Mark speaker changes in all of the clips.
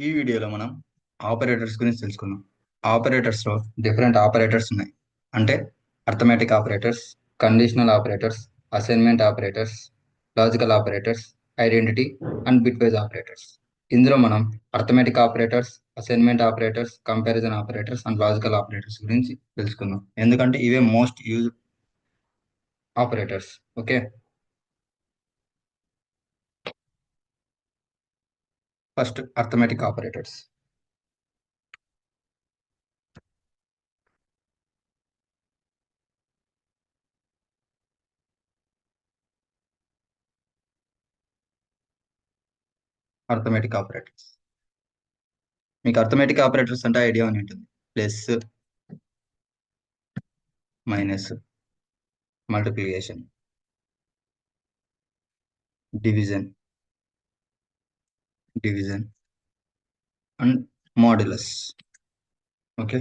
Speaker 1: ఈ వీడియోలో మనం ఆపరేటర్స్ గురించి తెలుసుకుందాం. ఆపరేటర్స్లో డిఫరెంట్ ఆపరేటర్స్ ఉన్నాయి. అంటే arithmetic operators, conditional operators, assignment operators, logical operators, identity and bitwise operators. ఇందులో మనం arithmetic operators, assignment operators, comparison operators and logical operators గురించి తెలుసుకుందాం. ఎందుకంటే ఇవే most use operators. Okay, first arithmetic operators. Arithmetic operators మీకు arithmetic operators అంటే idea అని ఉంటుంది. Plus, minus, multiplication, division and modulus. Okay,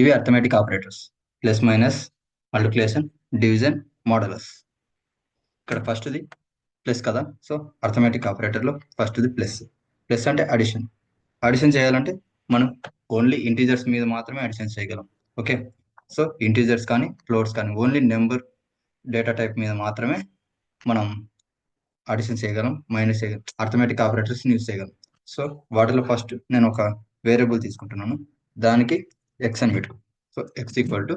Speaker 1: ఇవి arithmetic operators. Plus, minus, multiplication, division, modulus. ఇక్కడ ఫస్ట్ది ప్లస్ కదా, సో అర్థమెటిక్ ఆపరేటర్లో ఫస్ట్ది ప్లస్. ప్లస్ అంటే అడిషన్ చేయాలంటే మనం ఓన్లీ ఇంటీజర్స్ మీద మాత్రమే అడిషన్ చేయగలం. ఓకే, సో ఇంటీజర్స్ కానీ ఫ్లోట్స్ కానీ ఓన్లీ నెంబర్ డేటా టైప్ మీద మాత్రమే మనం అడిషన్ చేయగలం, మైనస్ చేయగలం, అర్థమెటిక్ ఆపరేటర్స్ యూజ్ చేయగలం. సో వాటిలో ఫస్ట్ నేను ఒక వేరియబుల్ తీసుకుంటున్నాను, దానికి ఎక్స్ అని పెట్టుకో. So x equal to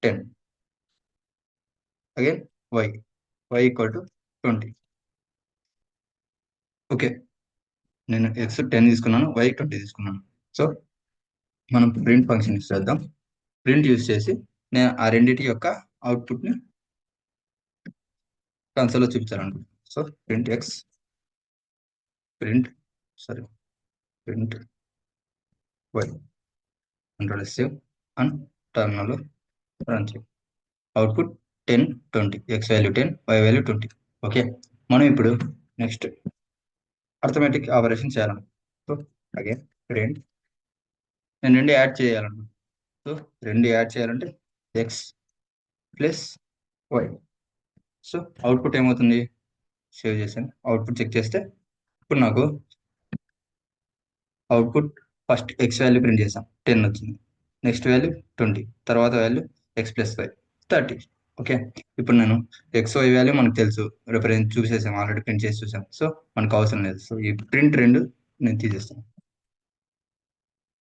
Speaker 1: 10, again y equal to 20. Okay, నేను ఎక్స్ 10 తీసుకున్నాను, వై 20 తీసుకున్నాను. సో మనం ప్రింట్ ఫంక్షన్ యూస్ చేద్దాం. ప్రింట్ యూస్ చేసి నేను ఆ రెండింటి యొక్క అవుట్పుట్ని కన్సోల్లో చూపించాలనుకుంటున్నాను. So print X, print Y, control save and terminal run చేయి. Output 10, 20, X value 10, why value 20. Okay, మనం ఇప్పుడు నెక్స్ట్ అర్థమెటిక్ ఆపరేషన్ చేయాలను. సో అగైన్ ప్రింట్, నేను రెండు యాడ్ చేయాలను. సో రెండు యాడ్ చేయాలంటే X plus Y. So output ఏమవుతుంది, సేవ్ చేశాను, అవుట్పుట్ చెక్ చేస్తే ఇప్పుడు నాకు output first X value print చేసాం, 10 వచ్చింది. నెక్స్ట్ వాల్యూ 20, తర్వాత value X plus Y 30. Okay, ఇప్పుడు నేను ఎక్స్ వై వాల్యూ మనకు తెలుసు, రిఫరెన్స్ చూసేసాం, ఆల్రెడీ ప్రింట్ చేసి చూసాం. సో మనకు అవసరం లేదు. సో ఈ ప్రింట్ రెండు నేను తీసేస్తాను.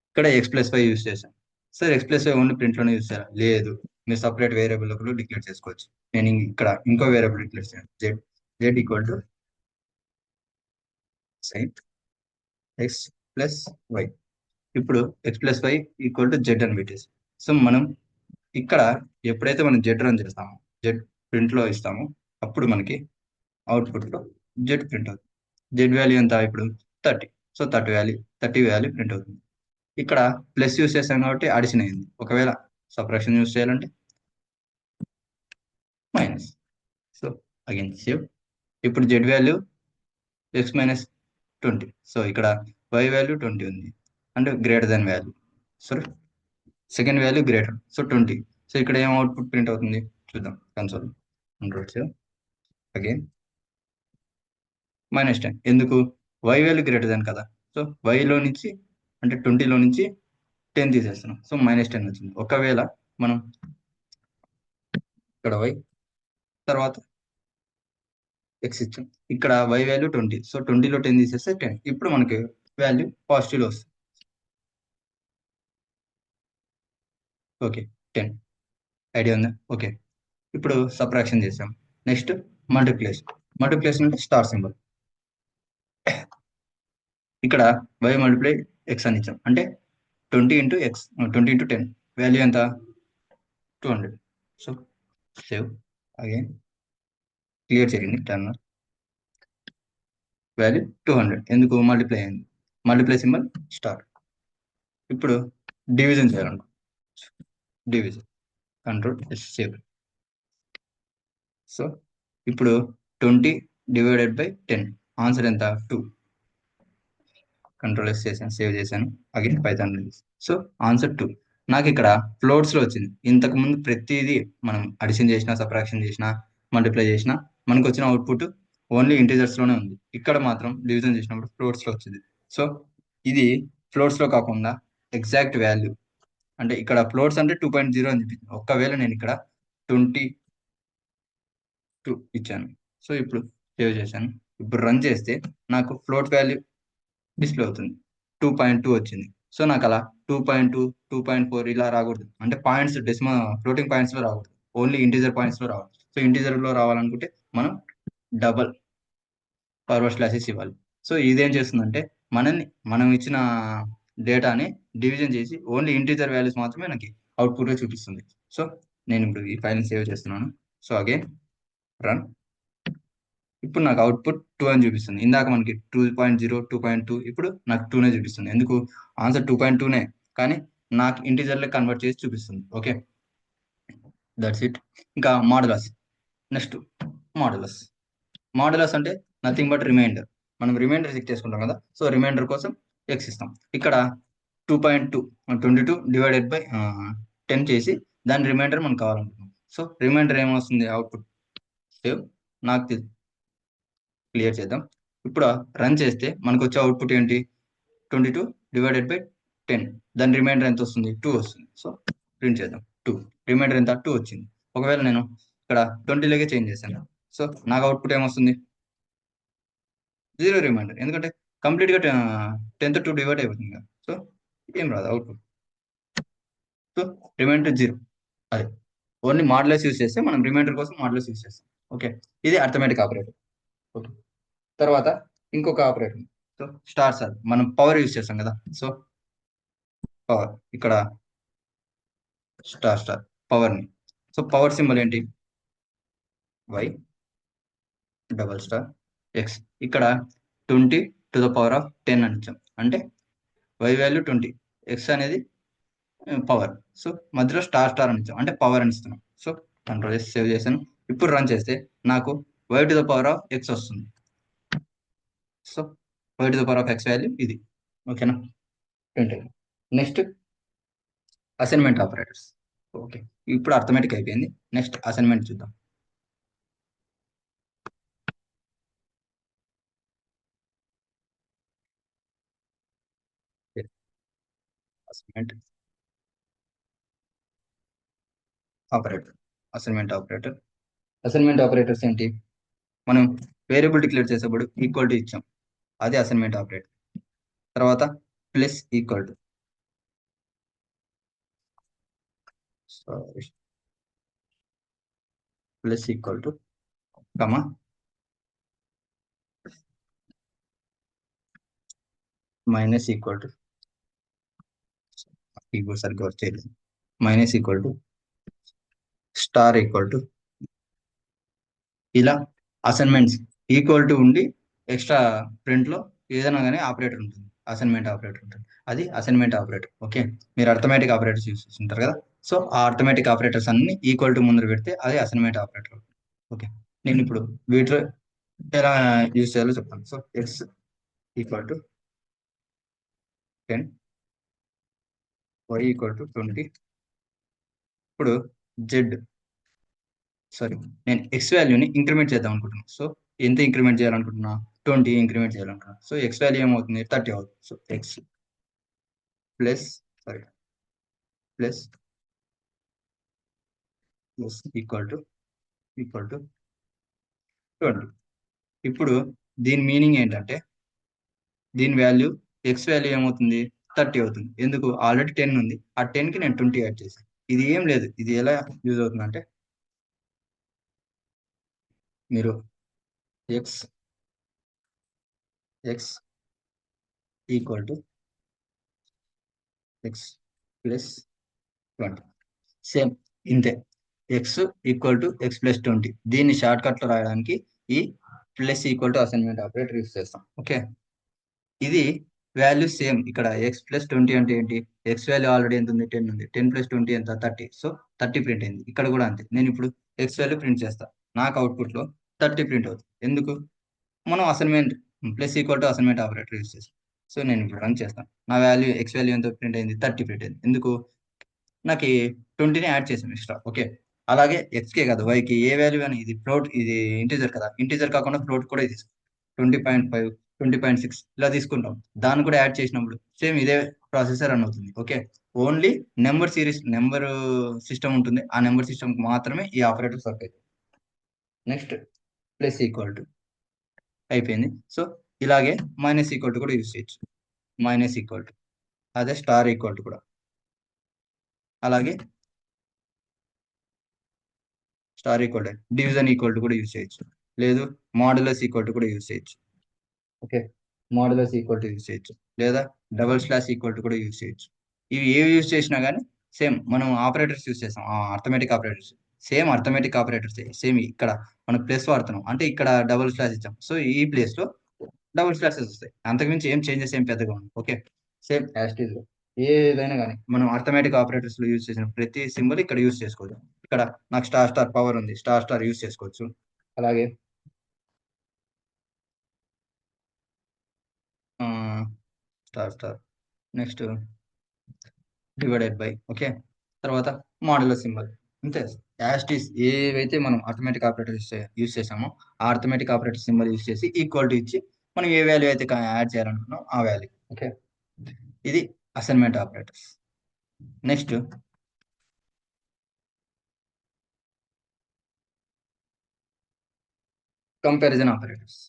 Speaker 1: ఇక్కడ ఎక్స్ ప్లస్ వై యూస్ చేశాను. Sir X plus Y only ప్రింట్లోనే యూస్ చేయాలి, లేదు, మీరు సపరేట్ వేరియబుల్ కూడా డిక్లేర్ చేసుకోవచ్చు. నేను ఇక్కడ ఇంకో వేరియబుల్ డిక్లేర్ చేశాను, Z equal to sign X plus Y. ఇప్పుడు X plus Y equal to Z అని పెట్టేసి, సో మనం ఇక్కడ ఎప్పుడైతే మనం జెడ్ రన్ చేస్తామో, జెడ్ ప్రింట్లో ఇస్తామో, అప్పుడు మనకి అవుట్పుట్లో జెడ్ ప్రింట్ అవుతుంది. జెడ్ వాల్యూ ఎంత ఇప్పుడు 30. సో 30 వాల్యూ ప్రింట్ అవుతుంది. ఇక్కడ ప్లస్ యూస్ చేస్తాం కాబట్టి అడిషన్ అయింది. ఒకవేళ సపరేషన్ యూస్ చేయాలంటే మైనస్. So again save. ఇప్పుడు Z value X minus 20. So ఇక్కడ వై వాల్యూ 20 ఉంది, అంటే greater than value. So second value greater, so 20. So ఇక్కడ ఏం అవుట్పుట్ ప్రింట్ అవుతుంది చూద్దాం కన్సోల్. అగైన్ -10, ఎందుకు, వై వాల్యూ గ్రేటర్ దాన్ కదా. సో వైలో నుంచి అంటే 20లో నుంచి 10 తీసేస్తున్నాం, సో -10 వచ్చింది. ఒకవేళ మనం ఇక్కడ వై తర్వాత ఎక్స్ ఇచ్చాం, ఇక్కడ వై వాల్యూ 20, సో 20లో 10 తీసేస్తే 10. ఇప్పుడు మనకి వాల్యూ పాజిటివ్లో వస్తుంది. ఓకే, 10 ఐడియా ఉందా. ఓకే, ఇప్పుడు సబ్ట్రాక్షన్ చేసాం. నెక్స్ట్ మల్టిప్లికేషన్ అంటే స్టార్ సింబల్. ఇక్కడ వై మల్టిప్లై ఎక్స్ అని ఇచ్చాం, అంటే 20 ఇంటూ ఎక్స్, 20 ఇంటూ 10, వాల్యూ ఎంత 200. సో సేవ్, అగైన్ క్లియర్ చేయండి టర్మినల్. వాల్యూ 200, ఎందుకు, మల్టిప్లై అయింది, మల్టిప్లై సింబల్ స్టార్. ఇప్పుడు డివిజన్ చేయాలనుకో, డివిజన్, కంట్రోల్ సేవ్. సో ఇప్పుడు 20 డివైడెడ్ బై 10, ఆన్సర్ ఎంత 2. కంట్రోల్ ఎస్ చేశాను, సేవ్ చేశాను, అగైన్ పైథాన్. So answer 2. నాకు ఇక్కడ ఫ్లోట్స్లో వచ్చింది. ఇంతకు ముందు ప్రతిదీ మనం అడిషన్ చేసినా, సబ్ట్రాక్షన్ చేసినా, మల్టిప్లై చేసినా మనకు వచ్చిన అవుట్పుట్ ఓన్లీ ఇంటీజర్స్లోనే ఉంది. ఇక్కడ మాత్రం డివిజన్ చేసినప్పుడు ఫ్లోట్స్లో వచ్చింది. సో ఇది ఫ్లోట్స్లో కాకుండా ఎగ్జాక్ట్ వాల్యూ, అంటే ఇక్కడ ఫ్లోట్స్ అంటే 2.0 అని చెప్పింది. ఒకవేళ నేను ఇక్కడ 22 ఇచ్చాను. సో ఇప్పుడు సేవ్ చేశాను. ఇప్పుడు రన్ చేస్తే నాకు ఫ్లోట్ వాల్యూ డిస్ప్లే అవుతుంది. 2.2 వచ్చింది. సో నాకు అలా 2.2, 2.4 ఇలా రాకూడదు. అంటే పాయింట్స్ ఫ్లోటింగ్ పాయింట్స్ లో రాకూడదు. ఓన్లీ ఇంటీజర్ పాయింట్స్ లో రావాలి. సో ఇంటీజర్ లో రావాలనుకుంటే మనం డబల్ ఫార్వర్డ్ స్లాషెస్ ఇవ్వాలి. సో ఇదేం చేస్తుందంటే మనం ఇచ్చిన డేటాని డివిజన్ చేసి ఓన్లీ ఇంటీజర్ వాల్యూస్ మాత్రమే నాకు అవుట్పుట్ గా చూపిస్తుంది. సో నేను ఇప్పుడు ఈ ఫైల్ని సేవ్ చేస్తున్నాను. So again run. ఇప్పుడు నాకు అవుట్పుట్ 2 అని చూపిస్తుంది. ఇందాక మనకి 2.0, 2.2, ఇప్పుడు నాకు 2నే చూపిస్తుంది. ఎందుకు? ఆన్సర్ 2.2నే, కానీ నాకు ఇంటీజర్లో కన్వర్ట్ చేసి చూపిస్తుంది. Okay, that's it. ఇంకా మాడ్యులస్. Next modulus. మాడ్యులస్ అంటే నథింగ్ బట్ రిమైండర్. మనం రిమైండర్ చెక్ చేసుకుంటాం కదా, సో రిమైండర్ కోసం ఎక్స్ ఇస్తాం. ఇక్కడ 2.2, 22 డివైడెడ్ బై 10 చేసి దాని రిమైండర్ మనకు కావాలనుకుంటున్నాం. సో రిమైండర్ ఏమొస్తుంది? Output save. నాకు క్లియర్ చేద్దాం. ఇప్పుడు రన్ చేస్తే మనకు వచ్చే అవుట్పుట్ ఏంటి? 22 డివైడెడ్ బై 10. దాని రిమైండర్ ఎంత వస్తుంది? 2 వస్తుంది. సో ప్రింట్ చేద్దాం. 2 రిమైండర్ ఎంత? 2 వచ్చింది. ఒకవేళ నేను ఇక్కడ 20 చేంజ్ చేశాను, సో నాకు అవుట్పుట్ ఏమొస్తుంది? 0 రిమైండర్. ఎందుకంటే కంప్లీట్గా 10తో 2 డివైడ్ అయిపోతుంది కదా, సో ఏం రాదు అవుట్పుట్. So remainder 0. అదే ఓన్లీ మాడ్యులస్ యూస్ చేస్తే మనం రిమైండర్ కోసం మాడ్యులస్ యూస్ చేస్తాం. ఓకే, ఇది అర్థమెటిక్ ఆపరేటర్. ఓకే, తర్వాత ఇంకొక ఆపరేటర్. సో స్టార్ మనం పవర్ యూస్ చేస్తాం కదా, సో పవర్ ఇక్కడ స్టార్ పవర్ ని. సో పవర్ సింబల్ ఏంటి? Y double star x. ఇక్కడ 20 to the power of 10 అని ఇచ్చాం. అంటే వై వాల్యూ 20, ఎక్స్ అనేది పవర్. సో మధ్యలో స్టార్ అని ఇచ్చాం, అంటే పవర్ అని ఇస్తున్నాం. సో కంట్రోల్ చేసి సేవ్ చేశాను. ఇప్పుడు రన్ చేస్తే నాకు y⁴ వస్తుంది. సో y⁴ వాల్యూ ఇది. ఓకేనా? 20. Next assignment operators. ఓకే, ఇప్పుడు అర్థమెటిక్ అయిపోయింది. నెక్స్ట్ అసైన్మెంట్ చూద్దాం. Assignment operator. అసైన్మెంట్ ఆపరేటర్స్ ఏంటి? మనం వేరియబుల్ డిక్లేర్ చేసేప్పుడు ఈక్వల్ టు ఇచ్చాం, అదే అసైన్మెంట్ ఆపరేటర్. తర్వాత plus equal to, sorry, plus equal to comma minus equal to, keyboard సరిగ్గా వర్క్ చేయలేదు, minus equal to star equal to. ఇలా అసైన్మెంట్స్ ఈక్వల్ టు ఉండి ఎక్స్ట్రా ప్రింట్ లో ఏదైనా కానీ ఆపరేటర్ ఉంటుంది, అసైన్మెంట్ ఆపరేటర్ ఉంటుంది. అది అసైన్మెంట్ ఆపరేటర్. ఓకే, మీరు అర్థమెటిక్ ఆపరేటర్స్ యూస్ చేస్తుంటారు కదా, సో ఆ అర్థమెటిక్ ఆపరేటర్స్ అన్ని ఈక్వల్ టు ముందర పెడితే అది అసైన్మెంట్ ఆపరేటర్. ఓకే, నేను ఇప్పుడు వీటిలో ఎలా యూజ్ చేయాలో చెప్తాను. So x equal to 10, y equal to 20. ఇప్పుడు జెడ్, సారీ, నేను ఎక్స్ వాల్యూని ఇంక్రిమెంట్ చేద్దాం అనుకుంటున్నాను. సో ఎంత ఇంక్రిమెంట్ చేయాలనుకుంటున్నా? 20 ఇంక్రిమెంట్ చేయాలనుకుంటున్నా. సో ఎక్స్ వాల్యూ ఏమవుతుంది? 30 అవుతుంది. So X plus, sorry, plus equal to 20. ఇప్పుడు దీని మీనింగ్ ఏంటంటే దీని వాల్యూ, ఎక్స్ వాల్యూ ఏమవుతుంది? 30 అవుతుంది. ఎందుకు? ఆల్రెడీ 10 ఉంది, ఆ 10కి నేను 20 యాడ్ చేశాను. ఇది ఏం లేదు, ఇది ఎలా యూజ్ అవుతుంది అంటే మీరు x equal to x plus 20, same ఇంతే. X equal to x plus 20. దీన్ని షార్ట్ కట్ లో రాయడానికి ఈ plus equal to assignment operator use చేస్తాం. ఓకే, ఇది వాల్యూ సేమ్. ఇక్కడ ఎక్స్ ప్లస్ 20 అంటే ఏంటి? ఎక్స్ వాల్యూ ఆల్రెడీ ఎంత ఉంది? 10 ఉంది. 10 + 20 ఎంత? 30. సో 30 ప్రింట్ అయింది. ఇక్కడ కూడా అంతే. నేను ఇప్పుడు ఎక్స్ వాల్యూ ప్రింట్ చేస్తా, నాకు అవుట్పుట్ లో 30 ప్రింట్ అవుతుంది. ఎందుకు? మనం assignment plus equal to assignment operator use చేస్తాం. సో నేను ఇప్పుడు రన్ చేస్తాను. నా వాల్యూ, ఎక్స్ వాల్యూ ఎంత ప్రింట్ అయింది? 30 ప్రింట్ అయింది. ఎందుకు? నాకు 20ని యాడ్ చేసాం ఎక్స్ట్రా. ఓకే, అలాగే ఎక్స్కే కాదు, వైకి ఏ వాల్యూ అని, ఇది ఫ్లోట్, ఇది ఇంటీజర్ కదా, ఇంటీజర్ కాకుండా ఫ్లోట్ కూడా ఇది 20.5, 20.6 ఇలా తీసుకుంటాం. దాన్ని కూడా యాడ్ చేసినప్పుడు సేమ్ ఇదే ప్రాసెసర్ రన్ అవుతుంది. ఓకే, ఓన్లీ నెంబర్ సిస్టమ్ ఉంటుంది. ఆ నెంబర్ సిస్టమ్ మాత్రమే ఈ ఆపరేటర్స్ వర్క్ అవుతాయి. నెక్స్ట్ ప్లస్ ఈక్వల్ టు అయిపోయింది. సో ఇలాగే మైనస్ ఈక్వల్ టు కూడా యూజ్ చేయొచ్చు. మైనస్ ఈక్వల్ టు అదే స్టార్ ఈక్వల్ టు కూడా అలాగే star equal to division equal to కూడా యూజ్ చేయొచ్చు. లేదు మాడ్యులస్ ఈక్వల్ టు కూడా యూజ్ చేయొచ్చు. Okay, modulus equal to use చేయొచ్చు. లేదా డబల్ స్లాష్ ఈక్వల్ టు కూడా యూజ్ చేయొచ్చు. ఇవి ఏవి యూజ్ చేసినా కానీ సేమ్ మనం ఆపరేటర్స్ యూజ్ చేస్తాం. Arithmetic operators same arithmetic operators same ఇక్కడ మనం ప్లస్ వాడుతున్నాం అంటే ఇక్కడ డబుల్ స్లాష్ ఇచ్చాం. సో ఈ ప్లేస్ లో డబుల్ స్లాషెస్ వస్తాయి. అంతకుమించి ఏం చేంజెస్ ఏం పెద్దగా ఉంది. ఓకే, సేమ్ యాస్టీజ్ ఏదైనా కానీ మనం అర్థమెటిక్ ఆపరేటర్స్ లో యూజ్ చేసిన ప్రతి సింబల్ ఇక్కడ యూజ్ చేసుకోవచ్చు. ఇక్కడ నాకు స్టార్ స్టార్ పవర్ ఉంది, స్టార్ స్టార్ యూజ్ చేసుకోవచ్చు. అలాగే star star next divided by. Okay, తర్వాత మోడల్ సింబల్ అంతే. యాస్టీస్ ఏవైతే మనం అర్థమెటిక్ ఆపరేటర్ యూజ్ చేసామో ఆ అర్థమెటిక్ ఆపరేటర్ సింబల్ యూజ్ చేసి ఈక్వల్ టు ఇచ్చి మనం ఏ వాల్యూ అయితే యాడ్ చేయాలనుకున్నాం ఆ వాల్యూ. ఓకే, ఇది assignment operators. Next comparison operators.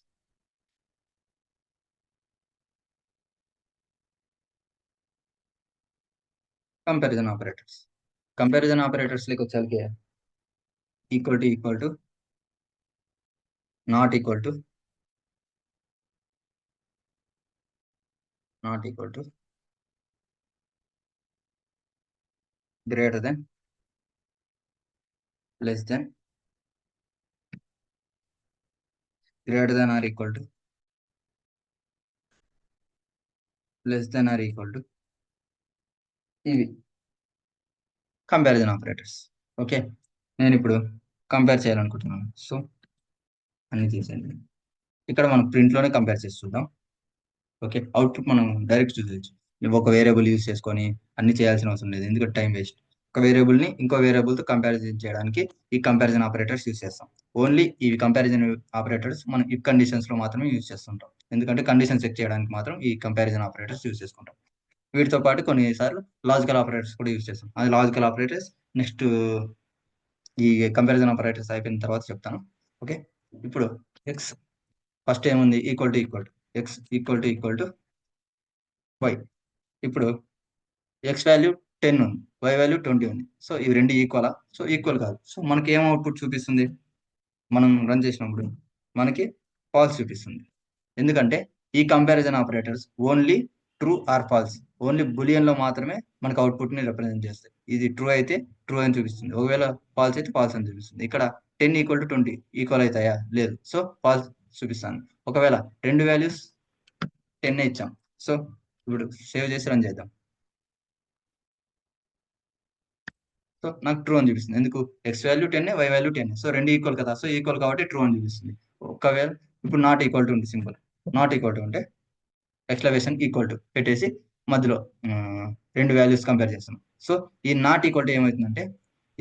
Speaker 1: Comparison operators comparison operators లకి వచ్చేసరికి equal to not equal to not equal to greater than less than greater than or equal to less than or equal to ఇవి comparison operators. Okay, నేను ఇప్పుడు compare చేయాలనుకుంటున్నాను. So అన్ని తీసేయండి. ఇక్కడ మనం ప్రింట్లోనే కంపేర్ చేసి చూద్దాం. ఓకే, అవుట్పుట్ మనం డైరెక్ట్ చూసేయచ్చు. ఒక వేరియబుల్ యూస్ చేసుకొని అన్ని చేయాల్సిన అవసరం లేదు, ఎందుకంటే టైం వేస్ట్. ఒక వేరియబుల్ని ఇంకో వేరియబుల్తో కంపారిజన్ చేయడానికి ఈ కంపారిజన్ ఆపరేటర్స్ యూస్ చేస్తాం. ఓన్లీ ఈ కంపారిజన్ ఆపరేటర్స్ మనం ఇఫ్ కండిషన్స్లో మాత్రమే యూజ్ చేస్తుంటాం, ఎందుకంటే కండిషన్ చెక్ చేయడానికి మాత్రం ఈ కంపారిజన్ ఆపరేటర్స్ యూజ్ చేసుకుంటాం. వీటితో పాటు కొన్నిసార్లు లాజికల్ ఆపరేటర్స్ కూడా యూజ్ చేస్తాం. అది లాజికల్ ఆపరేటర్స్ నెక్స్ట్ ఈ కంపారిజన్ ఆపరేటర్స్ అయిపోయిన తర్వాత చెప్తాను. ఓకే, ఇప్పుడు ఎక్స్ ఫస్ట్ ఏముంది equal to x equal to y. ఇప్పుడు ఎక్స్ వాల్యూ 10 ఉంది, వై వాల్యూ 20 ఉంది. సో ఇవి రెండు ఈక్వలా? సో ఈక్వల్ కాదు. సో మనకి ఏం అవుట్పుట్ చూపిస్తుంది? మనం రన్ చేసినప్పుడు మనకి ఫాల్స్ చూపిస్తుంది. ఎందుకంటే ఈ comparison operators only true or false, only boolean లో మాత్రమే మనకు అవుట్పుట్ ని రిప్రజెంట్ చేస్తాయి. ఇది ట్రూ అయితే ట్రూ అని చూపిస్తుంది, ఒకవేళ ఫాల్స్ అయితే ఫాల్స్ అని చూపిస్తుంది. ఇక్కడ 10 ఈక్వల్ టు 20 ఈక్వల్ అవుతాయా? లేదు. సో ఫాల్స్ చూపిస్తాను. ఒకవేళ రెండు వాల్యూస్ 10 ఇచ్చాం. సో ఇప్పుడు సేవ్ చేసి రన్ చేద్దాం. సో నాకు ట్రూ అని చూపిస్తుంది. ఎందుకు? X value 10, why value 10. So రెండు ఈక్వల్ కదా, సో ఈక్వల్ కాబట్టి ట్రూ అని చూపిస్తుంది. ఒకవేళ ఇప్పుడు నాట్ ఈక్వల్ టు ఉంది సింపుల్. నాట్ ఈక్వల్ టు ఉంటే ఎక్స్క్లమేషన్ ఈక్వల్ టు పెట్టేసి మధ్యలో రెండు వాల్యూస్ కంపేర్ చేస్తాం. సో ఈ నాట్ ఈక్వల్ టు ఏమవుతుందంటే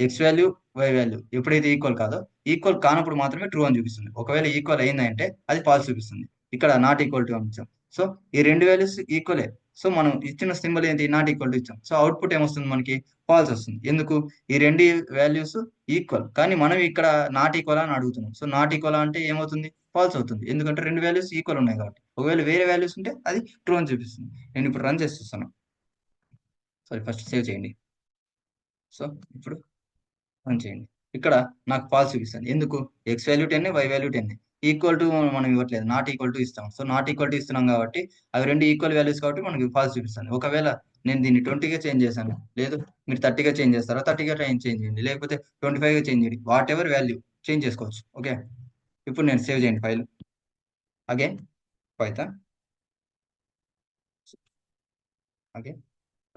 Speaker 1: ఎక్స్ వాల్యూ వై వాల్యూ ఎప్పుడైతే ఈక్వల్ కాదో, ఈక్వల్ కానప్పుడు మాత్రమే ట్రూ అని చూపిస్తుంది. ఒకవేళ ఈక్వల్ అయిందంటే అది ఫాల్స్ చూపిస్తుంది. ఇక్కడ నాట్ ఈక్వల్ టు అని ఇచ్చాం. సో ఈ రెండు వాల్యూస్ ఈక్వలే. సో మనం ఇచ్చిన సింబల్ ఏంటి? నాట్ ఈక్వల్ టు ఇచ్చాం. సో అవుట్పుట్ ఏమొస్తుంది మనకి? ఫాల్స్ వస్తుంది. ఎందుకు? ఈ రెండు వాల్యూస్ ఈక్వల్, కానీ మనం ఇక్కడ నాట్ ఈక్వల్ అని అడుగుతున్నాం. సో నాట్ ఈక్వల్ అంటే ఏమవుతుంది? ఫాల్స్ అవుతుంది, ఎందుకంటే రెండు వాల్యూస్ ఈక్వల్ ఉన్నాయి కాబట్టి. ఒకవేళ వేరే వాల్యూస్ ఉంటే అది ట్రూ అని చూపిస్తుంది. నేను ఇప్పుడు రన్ చేస్తున్నాను. సారీ, ఫస్ట్ సేవ్ చేయండి. సో ఇప్పుడు రన్ చేయండి. ఇక్కడ నాకు ఫాల్స్ చూపిస్తుంది. ఎందుకు? X value 10, why value 10. Equal to మనం ఇవ్వట్లేదు, నాట్ ఈక్వల్ టు ఇస్తాం. సో నాట్ ఈక్వల్ టు ఇస్తున్నాం కాబట్టి అవి రెండు ఈక్వల్ వాల్యూస్ కాబట్టి మనకి ఫాల్స్ చూపిస్తుంది. ఒకవేళ నేను దీన్ని 20గా చేంజ్ చేశాను, లేదు మీరు 30గా చేంజ్ చేస్తారా? 30గా చేంజ్ చేయండి, లేకపోతే 25గా చేంజ్ చేయండి. వాట్ ఎవర్ వాల్యూ చేంజ్ చేసుకోవచ్చు. ఓకే, ఇప్పుడు నేను సేవ్ చేయండి file. Again Python okay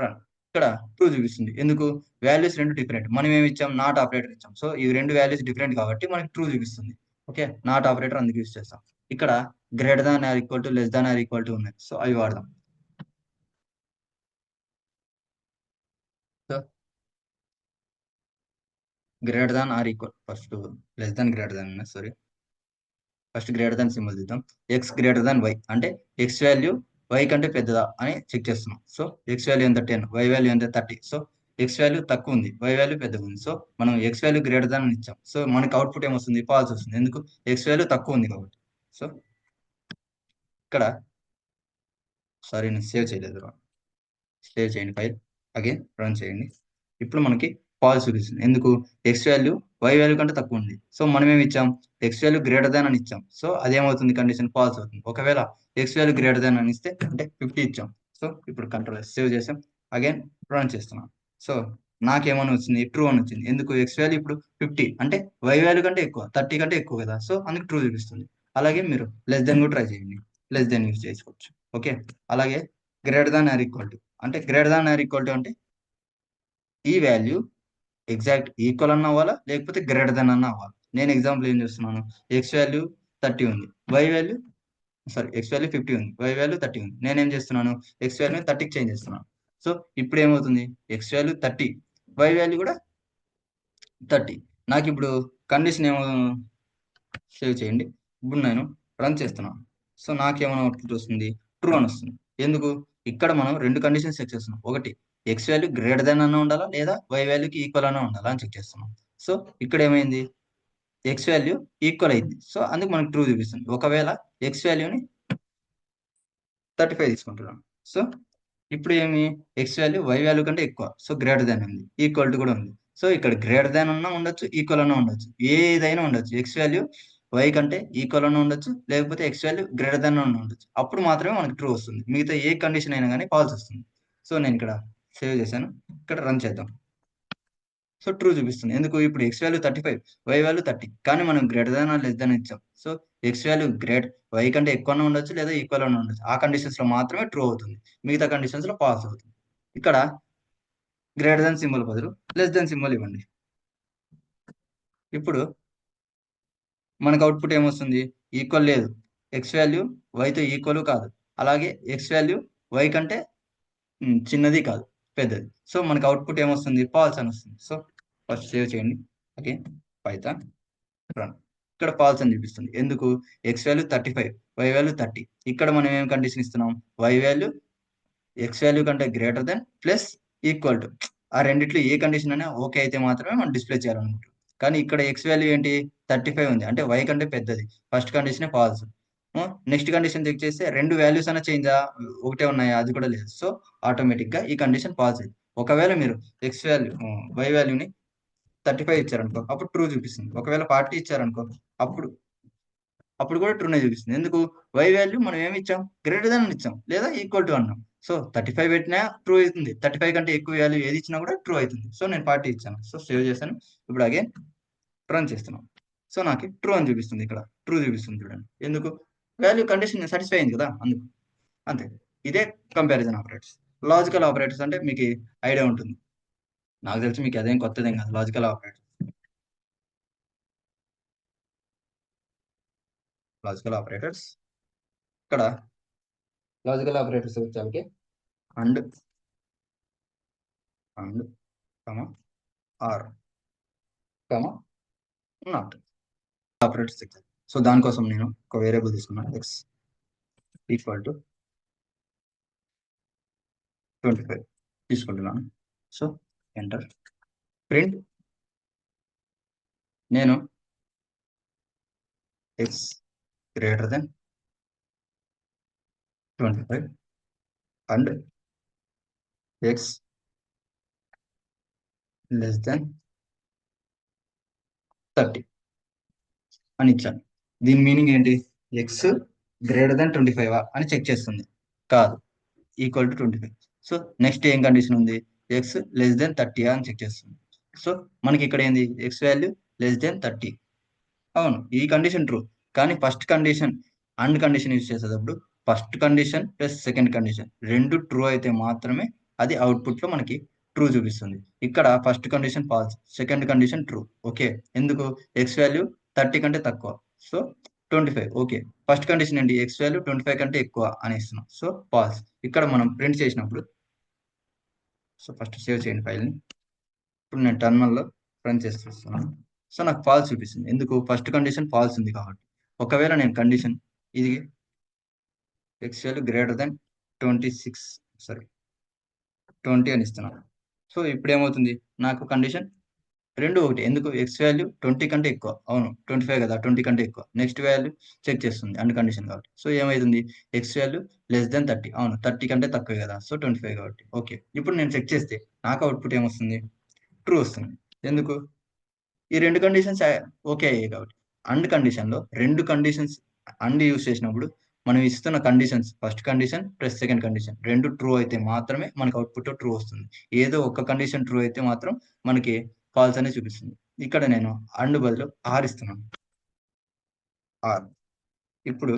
Speaker 1: run. ఇక్కడ ట్రూ చూపిస్తుంది. ఎందుకు? వాల్యూస్ రెండు డిఫరెంట్. మనం ఏమి ఇచ్చాం? నాట్ ఆపరేటర్ ఇచ్చాం. సో ఈ రెండు వాల్యూస్ డిఫరెంట్ కాబట్టి మనకి ట్రూ చూపిస్తుంది. ఓకే, నాట్ ఆపరేటర్ అందుకు యూజ్ చేస్తాం. ఇక్కడ greater than or equal to, less than or equal to ఉన్నాయి. సో అవి వాడదాం. So greater than or equal, first less than greater than sorry first greater than symbol చూద్దాం. X greater than y అంటే x value y కంటే పెద్దదా అని check చేస్తున్నాం. So x value ఎంత 10, వై వాల్యూ ఎంత 30. సో ఎక్స్ వాల్యూ తక్కువ ఉంది, వై వాల్యూ పెద్దగా ఉంది. సో మనం ఎక్స్ వాల్యూ గ్రేటర్ దాన్ అని ఇచ్చాం. సో మనకి అవుట్పుట్ ఏమొస్తుంది? ఫాల్స్ వస్తుంది. ఎందుకు? ఎక్స్ వాల్యూ తక్కువ ఉంది కాబట్టి. సో ఇక్కడ సారీ నేను సేవ్ చేయలేదు. సేవ్ చేయండి ఫైల్, అగైన్ రన్ చేయండి. ఇప్పుడు మనకి ఫాల్స్ చూపిస్తుంది. ఎందుకు? ఎక్స్ వాల్యూ వై వాల్యూ కంటే తక్కువ ఉంది. సో మనం ఏమి ఇచ్చాం? ఎక్స్ వాల్యూ గ్రేటర్ దాన్ అని ఇచ్చాం. సో అదేమవుతుంది? కండిషన్ ఫాల్స్ అవుతుంది. ఒకవేళ ఎక్స్ వాల్యూ గ్రేటర్ దాన్ అని ఇస్తే అంటే 50 ఇచ్చాం. సో ఇప్పుడు కంట్రోల్ సేవ్ చేసాం, అగైన్ రన్ చేస్తున్నాం. సో నాకేమని వచ్చింది? ట్రూ అని వచ్చింది. ఎందుకు? ఎక్స్ వాల్యూ ఇప్పుడు 50 అంటే వై వాల్యూ కంటే ఎక్కువ, 30 కంటే ఎక్కువ కదా. సో అందుకు ట్రూ చూపిస్తుంది. అలాగే మీరు లెస్ దెన్ కూడా ట్రై చేయండి, లెస్ దెన్ యూజ్ చేసుకోవచ్చు. ఓకే, అలాగే greater than or equal to అంటే greater than or equal to అంటే ఈ వాల్యూ ఎగ్జాక్ట్ ఈక్వల్ అన్న అవ్వాలా, లేకపోతే గ్రేటర్ దాన్ అన్న అవ్వాలి. నేను ఎగ్జాంపుల్ ఏం చేస్తున్నాను? ఎక్స్ వాల్యూ 30 ఉంది, వై వాల్యూ ఎక్స్ వాల్యూ 50 ఉంది, వై వాల్యూ 30 ఉంది. నేనేం చేస్తున్నాను? ఎక్స్ వాల్యూ 30కి చేంజ్ చేస్తున్నాను. సో ఇప్పుడు ఏమవుతుంది? ఎక్స్ వాల్యూ 30, వై వాల్యూ కూడా 30. నాకు ఇప్పుడు కండిషన్ ఏమో సేవ్ చేయండి. ఇప్పుడు నేను రన్ చేస్తున్నాను. సో నాకేమైనా అవుట్పుట్ వస్తుంది? ట్రూ అని వస్తుంది. ఎందుకు? ఇక్కడ మనం రెండు కండిషన్స్ చెక్ చేస్తున్నాం. ఒకటి ఎక్స్ వాల్యూ గ్రేటర్ దాన్ అన్న ఉండాలా, లేదా వై వాల్యూకి ఈక్వల్ అన్న ఉండాలా అని చెక్ చేస్తున్నాం. సో ఇక్కడ ఏమైంది? ఎక్స్ వాల్యూ ఈక్వల్ అయింది. సో అందుకు మనకు ట్రూ చూపిస్తుంది. ఒకవేళ ఎక్స్ వాల్యూని 35 తీసుకుంటున్నాం. సో ఇప్పుడు ఏమి? ఎక్స్ వాల్యూ వై వాల్యూ కంటే ఎక్కువ, సో గ్రేటర్ దాన్ ఉంది, ఈక్వల్ టు కూడా ఉంది. సో ఇక్కడ గ్రేటర్ దాన్ అన్నా ఉండొచ్చు, ఈక్వల్ అన్నా ఉండొచ్చు, ఏదైనా ఉండొచ్చు. ఎక్స్ వాల్యూ వై కంటే ఈక్వల్ అన్నా ఉండొచ్చు, లేకపోతే ఎక్స్ వాల్యూ గ్రేటర్ దాన్ అన్నా ఉండొచ్చు. అప్పుడు మాత్రమే మనకి ట్రూ వస్తుంది. మిగతా ఏ కండిషన్ అయినా కానీ ఫాల్స్ వస్తుంది. సో నేను ఇక్కడ సేవ్ చేశాను, ఇక్కడ రన్ చేద్దాం. సో ట్రూ చూపిస్తుంది. ఎందుకు? ఇప్పుడు ఎక్స్ వాల్యూ 35, వై వాల్యూ 30, కానీ మనం గ్రేటర్ దాన్ లెస్ దాన్ ఇచ్చాం. సో ఎక్స్ వాల్యూ వై కంటే ఎక్కువ ఉండొచ్చు, లేదా ఈక్వల్ అని ఉండొచ్చు. ఆ కండిషన్స్ లో మాత్రమే ట్రూ అవుతుంది, మిగతా కండిషన్స్ లో ఫాల్స్ అవుతుంది. ఇక్కడ గ్రేటర్ దాన్ సింబల్ బదులు లెస్ దాన్ సింబల్ ఇవ్వండి. ఇప్పుడు మనకు అవుట్పుట్ ఏమొస్తుంది? ఈక్వల్ లేదు, ఎక్స్ వాల్యూ వైతో ఈక్వల్ కాదు, అలాగే ఎక్స్ వాల్యూ వై కంటే చిన్నది కాదు, పెద్దది. సో మనకు అవుట్పుట్ ఏమొస్తుంది? ఫాల్స్ అని వస్తుంది. సో ఫస్ట్ సేవ్ చేయండి, ఓకే, పైథాన్ రన్. ఇక్కడ ఫాల్స్ అని చూపిస్తుంది. ఎందుకు? X value 35, y value 30. ఇక్కడ మనం ఏం కండిషన్ ఇస్తున్నాం? వై వాల్యూ ఎక్స్ వాల్యూ కంటే greater than plus equal to. ఆ రెండిట్లో ఏ కండిషన్ అయినా ఓకే అయితే మాత్రమే మనం డిస్ప్లే చేయాలనుకుంటాం. కానీ ఇక్కడ ఎక్స్ వాల్యూ ఏంటి? 35 ఉంది, అంటే వై కంటే పెద్దది. First condition false. Next condition check చేస్తే రెండు వాల్యూస్ అయినా చేంజా, ఒకటే ఉన్నాయా? అది కూడా లేదు. సో ఆటోమేటిక్ గా ఈ కండిషన్ ఫాల్స్. ఒకవేళ మీరు ఎక్స్ వాల్యూ వై వాల్యూని 35 ఇచ్చారనుకో, అప్పుడు ట్రూ చూపిస్తుంది. ఒకవేళ 40 ఇచ్చారనుకో, అప్పుడు అప్పుడు కూడా ట్రూనే చూపిస్తుంది. ఎందుకు? వై వాల్యూ మనం ఏమి ఇచ్చాం? గ్రేటర్ దాన్ ఇచ్చాం, లేదా ఈక్వల్ టు అన్నాం. సో 35 పెట్టినా ట్రూ అవుతుంది, 35 కంటే ఎక్కువ వాల్యూ ఏది ఇచ్చినా కూడా ట్రూ అవుతుంది. సో నేను 40 ఇచ్చాను. సో సేవ్ చేశాను. ఇప్పుడు అగైన్ రన్ చేస్తున్నాం. సో నాకు ట్రూ అని చూపిస్తుంది. ఇక్కడ ట్రూ చూపిస్తుంది చూడండి. ఎందుకు? వాల్యూ కండిషన్ సాటిస్ఫై అయింది కదా, అందుకు. అంతే. ఇదే కంపారిజన్ ఆపరేటర్స్. లాజికల్ ఆపరేటర్స్ అంటే మీకు ఐడియా ఉంటుంది. నాకు తెలిసి మీకు అదేం కొత్తదేం కాదు. లాజికల్ ఆపరేటర్స్ ఇక్కడ లాజికల్ ఆపరేటర్స్ వచ్చాకే and and comma or comma not operators exam. So దానికోసం నేను ఒక వేరియబుల్ తీసుకున్నాను, ఎక్స్ ఈక్వల్ టు 25 తీసుకుంటున్నాను. So enter print. నేను x greater than 25 and x less than 30 అని ఇచ్చాను. దీని మీనింగ్ ఏంటి? ఎక్స్ గ్రేటర్ దెన్ 25 అని చెక్ చేస్తుంది. కాదు, ఈక్వల్ టు 25. సో నెక్స్ట్ ఏం కండిషన్ ఉంది? ఎక్స్ లెస్ దెన్ 30 అని చెక్ చేస్తుంది. సో మనకి ఇక్కడ ఏంది? X value less than 30. అవును, ఈ కండిషన్ ట్రూ. కానీ first condition and condition use చేసేటప్పుడు first condition plus second condition రెండు ట్రూ అయితే మాత్రమే అది అవుట్పుట్ లో మనకి ట్రూ చూపిస్తుంది. ఇక్కడ first condition false, second condition true. Okay, ఎందుకు? ఎక్స్ వాల్యూ 30 కంటే తక్కువ, సో 25. ఓకే, ఫస్ట్ కండిషన్ ఏంటి? ఎక్స్ వాల్యూ 25 కంటే ఎక్కువ అని ఇస్తున్నాం. So false. ఇక్కడ మనం ప్రింట్ చేసినప్పుడు, సో ఫస్ట్ సేవ్ చేయండి ఫైల్ని. ఇప్పుడు నేను టర్మినల్లో రన్ చేస్తున్నాను. సో నాకు ఫాల్స్ చూపిస్తుంది. ఎందుకు? ఫస్ట్ కండిషన్ ఫాల్స్ ఉంది కాబట్టి. ఒకవేళ నేను కండిషన్ ఇది ఎక్స్ వాల్యూ గ్రేటర్ దెన్ 20 అని ఇస్తున్నాను. సో ఇప్పుడు ఏమవుతుంది, నాకు కండిషన్ రెండు ఒకటి. ఎందుకు, ఎక్స్ వాల్యూ 20 కంటే ఎక్కువ, అవును 25 కదా, 20 కంటే ఎక్కువ. నెక్స్ట్ వాల్యూ చెక్ చేస్తుంది అండ్ కండిషన్ కాబట్టి. సో ఏమవుతుంది, ఎక్స్ వాల్యూ లెస్ దెన్ 30, అవును 30 కంటే తక్కువే కదా, సో 25 కాబట్టి ఓకే. ఇప్పుడు నేను చెక్ చేస్తే నాకు అవుట్పుట్ ఏమొస్తుంది, ట్రూ వస్తుంది. ఎందుకు, ఈ రెండు కండిషన్స్ ఓకే అయ్యాయి కాబట్టి. అండ్ కండిషన్లో రెండు కండిషన్స్ అండ్ యూస్ చేసినప్పుడు మనం ఇస్తున్న conditions first condition plus second condition రెండు ట్రూ అయితే మాత్రమే మనకు అవుట్పుట్ ట్రూ వస్తుంది. ఏదో ఒక కండిషన్ ట్రూ అయితే మాత్రం మనకి ఫాల్స్ అనేది చూపిస్తుంది. ఇక్కడ నేను అండ్ బదులు ఆర్ ఇస్తున్నాను. ఆర్ ఇప్పుడు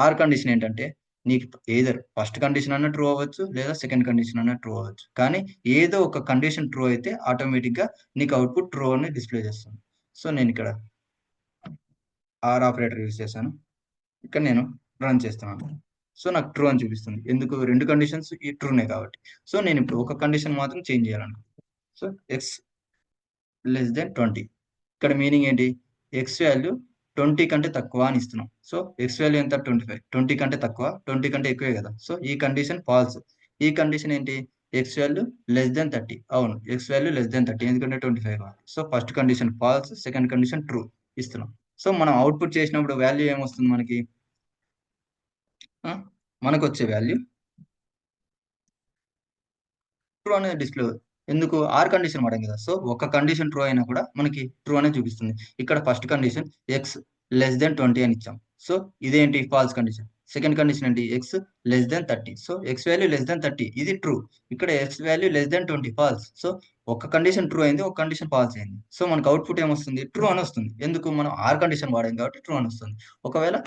Speaker 1: ఆర్ కండిషన్ ఏంటంటే, నీకు ఏదర్ ఫస్ట్ కండిషన్ అన్న ట్రూ అవ్వచ్చు లేదా సెకండ్ కండిషన్ అన్న ట్రూ అవ్వచ్చు, కానీ ఏదో ఒక కండిషన్ ట్రూ అయితే ఆటోమేటిక్గా నీకు అవుట్పుట్ ట్రూ అని డిస్ప్లే చేస్తుంది. సో నేను ఇక్కడ ఆర్ ఆపరేటర్ యూజ్ చేశాను. ఇక్కడ నేను రన్ చేస్తున్నాను. సో నాకు ట్రూ అని చూపిస్తుంది. ఎందుకు, రెండు కండిషన్స్ ఈ ట్రూనే కాబట్టి. సో నేను ఇప్పుడు ఒక కండిషన్ మాత్రం చేంజ్ చేయాలనుకుంటున్నాను. So X less than 20. ఇక్కడ మీనింగ్ ఏంటి, ఎక్స్ వాల్యూ 20 కంటే తక్కువ అని ఇస్తున్నాం. సో ఎక్స్ వాల్యూ ఎంత, 25. 20 కంటే తక్కువ, 20 కంటే ఎక్కువే కదా. సో ఈ కండిషన్ ఫాల్స్. ఈ కండిషన్ ఏంటి, ఎక్స్ వాల్యూ లెస్ దెన్ 30, అవును ఎక్స్ వాల్యూ లెస్ దెన్ 30 ఎందుకంటే 25 కావాలి. So first condition false, second condition true ఇస్తున్నాం. సో మనం అవుట్పుట్ చేసినప్పుడు వాల్యూ ఏమొస్తుంది మనకి, మనకు వచ్చే వాల్యూ ట్రూ అనేది డిస్ప్లే. ఎందుకు, ఆర్ కండిషన్ వాడాం కదా. సో ఒక కండిషన్ ట్రూ అయినా కూడా మనకి ట్రూ అనేది చూపిస్తుంది. ఇక్కడ first condition x less than 20 అని ఇచ్చాం. సో ఇదేంటి, ఫాల్స్ కండిషన్. సెకండ్ కండిషన్ ఏంటి, x less than 30. So x value less than 30 ఇది ట్రూ. ఇక్కడ x value less than 20 false. So ఒక కండిషన్ ట్రూ అయింది, ఒక కండిషన్ ఫాల్స్ అయింది. సో మనకు అవుట్పుట్ ఏమొస్తుంది, ట్రూ అని వస్తుంది. ఎందుకు, మనం ఆర్ కండిషన్ వాడాం కాబట్టి ట్రూ అని వస్తుంది. ఒకవేళ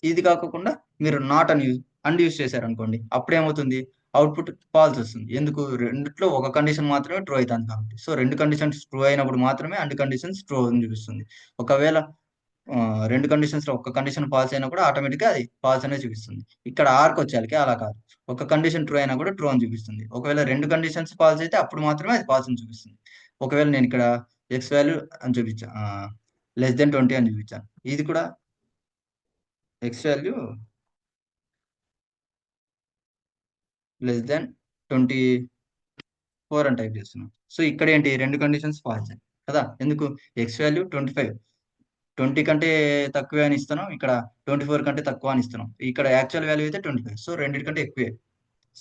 Speaker 1: ఇది కాకుండా మీరు నాట్ అని అండ్ యూస్ చేశారనుకోండి, అప్పుడు ఏమవుతుంది, అవుట్పుట్ ఫాల్స్ వస్తుంది. ఎందుకు, రెండిట్లో ఒక కండిషన్ మాత్రమే ట్రూ అవుతుంది కాబట్టి. సో రెండు కండిషన్స్ ట్రూ అయినప్పుడు మాత్రమే అండ్ కండిషన్స్ ట్రూ అని చూపిస్తుంది. ఒకవేళ రెండు కండిషన్స్ లో ఒక కండిషన్ ఫాల్స్ అయినా కూడా ఆటోమేటిక్గా అది ఫాల్స్ అనేది చూపిస్తుంది. ఇక్కడ ఆర్కి వచ్చేయాలికి అలా కాదు, ఒక కండిషన్ ట్రూ అయినా కూడా ట్రూ అని చూపిస్తుంది. ఒకవేళ రెండు కండిషన్స్ ఫాల్స్ అయితే అప్పుడు మాత్రమే అది ఫాల్స్ అని చూపిస్తుంది. ఒకవేళ నేను ఇక్కడ ఎక్స్ వాల్యూ అని చూపించా, లెస్ దెన్ 20 అని చూపించాను, ఇది కూడా ఎక్స్ వాల్యూ లెస్ దెన్ 24 అని టైప్ చేస్తున్నాం. సో ఇక్కడ ఏంటి, రెండు కండిషన్స్ ఫాల్స్ కదా. ఎందుకు, ఎక్స్ వాల్యూ 25, 20 కంటే తక్కువే అని ఇస్తున్నాం, ఇక్కడ 24 కంటే తక్కువ అని ఇస్తున్నాం. ఇక్కడ యాక్చువల్ వాల్యూ అయితే 25, సో రెండింటికంటే ఎక్కువే.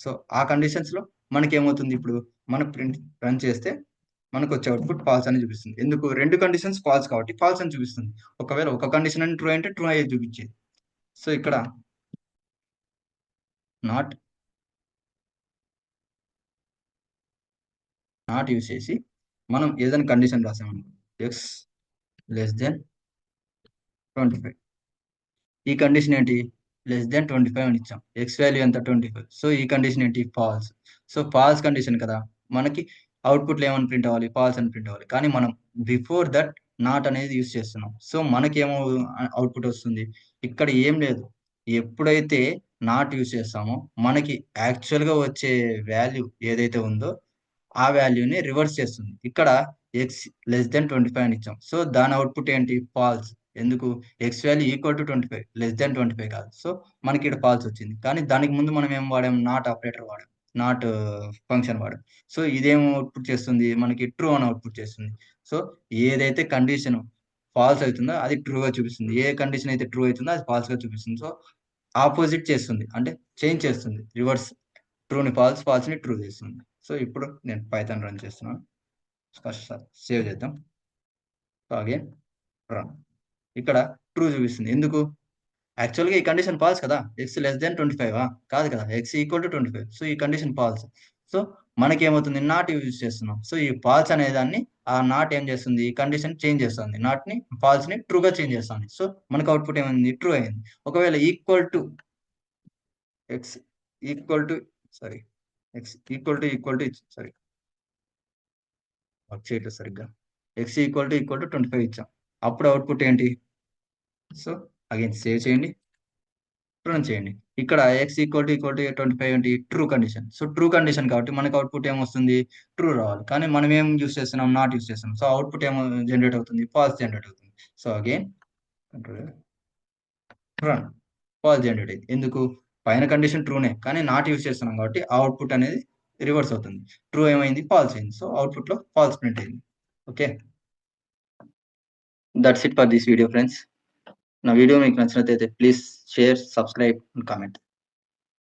Speaker 1: సో ఆ కండిషన్స్ లో మనకి ఏమవుతుంది, ఇప్పుడు మన ప్రింట్ రన్ చేస్తే మనకు వచ్చే అవుట్పుట్ ఫాల్స్ అని చూపిస్తుంది. ఎందుకు, రెండు కండిషన్స్ ఫాల్స్ కాబట్టి ఫాల్స్ అని చూపిస్తుంది. ఒకవేళ ఒక కండిషన్ అని ట్రూ అంటే ట్రూ అయ్యేది చూపించేది. సో ఇక్కడ నాట్ యూస్ చేసి మనం ఏదైనా కండిషన్ రాసామనుకో, ఎక్స్ లెస్ దెన్ 25, ఈ కండిషన్ ఏంటి, లెస్ దెన్ 25 అని ఇచ్చాం. ఎక్స్ వాల్యూ ఎంత, 25. సో ఈ కండిషన్ ఏంటి, ఫాల్స్. సో ఫాల్స్ కండిషన్ కదా, మనకి అవుట్పుట్లో ఏమని ప్రింట్ అవ్వాలి, ఫాల్స్ అని ప్రింట్ అవ్వాలి. కానీ మనం బిఫోర్ దట్ నాట్ అనేది యూస్ చేస్తున్నాం. సో మనకి ఏమో అవుట్పుట్ వస్తుంది, ఇక్కడ ఏం లేదు. ఎప్పుడైతే నాట్ యూస్ చేస్తామో మనకి యాక్చువల్గా వచ్చే వాల్యూ ఏదైతే ఉందో ఆ వాల్యూని రివర్స్ చేస్తుంది. ఇక్కడ ఎక్స్ లెస్ దెన్ 25 అని ఇచ్చాం. సో దాని అవుట్పుట్ ఏంటి, ఫాల్స్. ఎందుకు, x value equal to 25, less than 25 కాదు. సో మనకి ఇక్కడ ఫాల్స్ వచ్చింది. కానీ దానికి ముందు మనం ఏం వాడాం, నాట్ ఆపరేటర్ వాడాం, నాట్ ఫంక్షన్ వాడాం. సో ఇదేం అవుట్పుట్ చేస్తుంది, మనకి ట్రూ అని అవుట్పుట్ చేస్తుంది. సో ఏదైతే కండిషన్ ఫాల్స్ అవుతుందో అది ట్రూగా చూపిస్తుంది, ఏ కండిషన్ అయితే ట్రూ అవుతుందో అది ఫాల్స్గా చూపిస్తుంది. సో ఆపోజిట్ చేస్తుంది, అంటే చేంజ్ చేస్తుంది, రివర్స్. ట్రూని ఫాల్స్, ఫాల్స్ని ట్రూ చేస్తుంది. సో ఇప్పుడు నేను పైథాన్ రన్ చేస్తున్నాను. ఫస్ట్ సేవ్ చేద్దాం. So again run. ఇక్కడ ట్రూ చూపిస్తుంది. ఎందుకు, యాక్చువల్గా ఈ కండిషన్ ఫాల్స్ కదా, ఎక్స్ లెస్ దెన్ 25 కాదు కదా, ఎక్స్ ఈక్వల్ టు 25. సో ఈ కండిషన్ ఫాల్స్. సో మనకి ఏమవుతుంది, నాట్ యూజ్ చేస్తున్నాం. సో ఈ ఫాల్స్ అనే దాన్ని ఆ నాట్ ఏం చేస్తుంది, ఈ కండిషన్ చేంజ్ చేస్తుంది, నాట్ని ఫాల్స్ని ట్రూగా చేంజ్ చేస్తుంది. సో మనకు అవుట్పుట్ ఏమైంది, ట్రూ అయింది. ఒకవేళ equal to x equal to sorry X equal to sorry work చేయట్లేదు సరిగ్గా, ఎక్స్ ఈక్వల్ టు 25 ఇచ్చాం. అప్పుడు అవుట్పుట్ ఏంటి, సో అగైన్ సేవ్ చేయండి, రన్ చేయండి. ఇక్కడ ఎక్స్ ఈక్వల్ టు 25 ఏంటి, true condition. So true condition కాబట్టి మనకు అవుట్పుట్ ఏమొస్తుంది, ట్రూ రావాలి. కానీ మనం ఏం యూస్ చేస్తున్నాం, నాట్ యూస్ చేస్తున్నాం. సో అవుట్పుట్ ఏమో జనరేట్ అవుతుంది, ఫాల్స్ జనరేట్ అవుతుంది. So again run false generate అయింది. ఎందుకు? పైన కండిషన్ ట్రూనే కానీ నాట్ యూస్ చేస్తున్నాం కాబట్టి అవుట్పుట్ అనేది రివర్స్ అవుతుంది. ట్రూ ఏమైంది? ఫాల్స్ అయింది. సో అవుట్పుట్ లో ఫాల్స్ ప్రింట్ అయింది. Okay, that's it for this video friends. నా వీడియో మీకు నచ్చినట్లయితే please share, subscribe and comment.